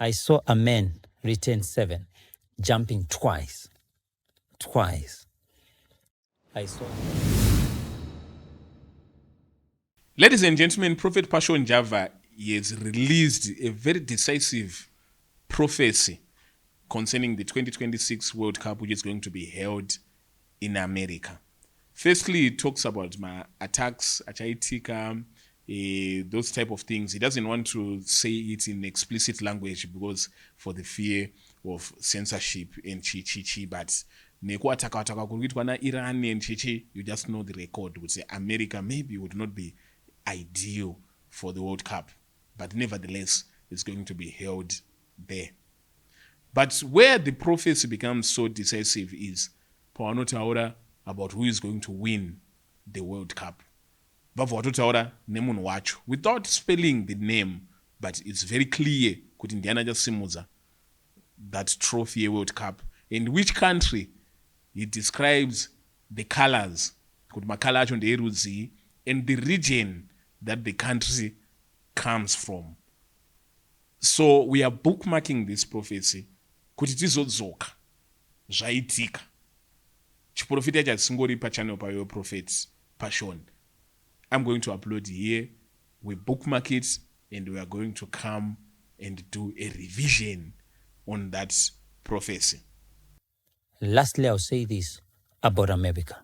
I saw a man return 7, jumping twice. I saw. Ladies and gentlemen, Prophet Passion Java has released a very decisive prophecy concerning the 2026 World Cup, which is going to be held in America. Firstly, it talks about my attacks, achaitika, those type of things. He doesn't want to say it in explicit language because for the fear of censorship and chi, but nekuataka kuitwa na Iran and chi, you just know the record would say America maybe would not be ideal for the World Cup, but nevertheless, it's going to be held there. But where the prophecy becomes so decisive is pawanotaura about who is going to win the World Cup. Vavatotaura nemunhu wacho without spelling the name, but it's very clear kuti ndiana chasimudza that trophy World Cup and which country. He describes the colors kuti makala acho ndeerudzi and the region that the country comes from. So we are bookmarking this prophecy kuti tizodzoka zvaitika. Chiprofita ichi hatisingori pachannel payo Prophet Passion. I'm going to upload here. We bookmark it and we are going to come and do a revision on that prophecy. Lastly, I'll say this about America.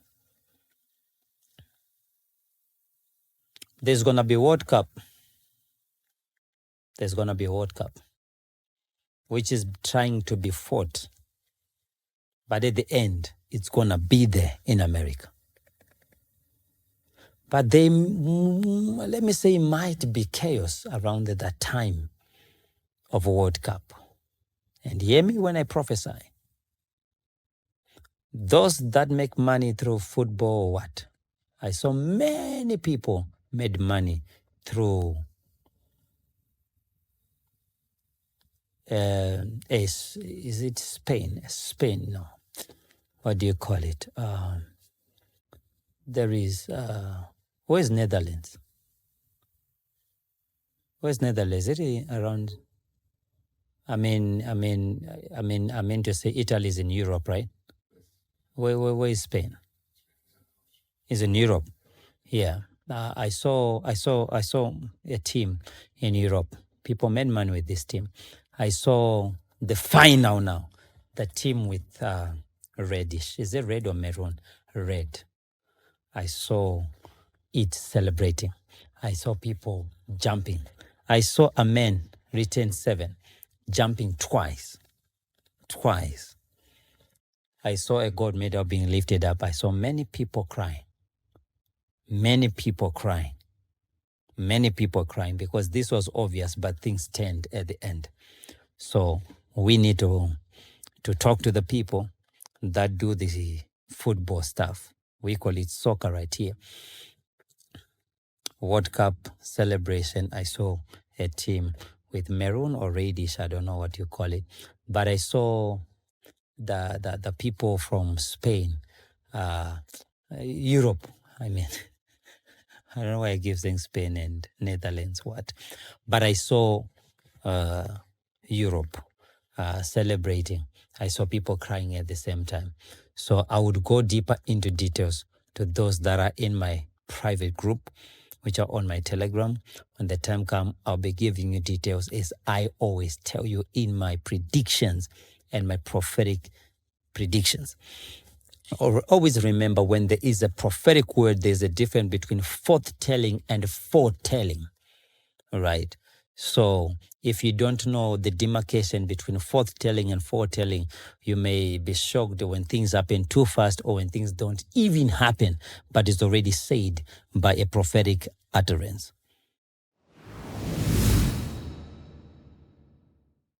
There's going to be a World Cup. There's going to be a World Cup, which is trying to be fought. But at the end, it's going to be there in America. But they, let me say, might be chaos around that time of a World Cup. And hear me when I prophesy. Those that make money through football or what? I saw many people made money through is it Spain? Spain, no. What do you call it? There is where's Netherlands? Where's Netherlands? Is it around? I mean to say Italy is in Europe, right? Where is Spain? Is in Europe. Yeah. I saw a team in Europe. People made money with this team. I saw the final now. The team with reddish. Is it red or maroon? Red. I saw it celebrating. I saw people jumping. I saw a man return 7, jumping twice. I saw a gold medal being lifted up. I saw many people crying. Many people crying because this was obvious, but things turned at the end. So we need to talk to the people that do the football stuff. We call it soccer right here. World Cup celebration. I saw a team with maroon or reddish. I don't know what you call it, but I saw the people from Spain, Europe. I mean, I don't know why I give saying Spain and Netherlands what, but I saw Europe celebrating. I saw people crying at the same time. So I would go deeper into details to those that are in my private group, which are on my Telegram. When the time comes, I'll be giving you details as I always tell you in my predictions and my prophetic predictions. Always remember, when there is a prophetic word, there's a difference between forthtelling and foretelling, right? So if you don't know the demarcation between forthtelling and foretelling, you may be shocked when things happen too fast or when things don't even happen, but it's already said by a prophetic utterance.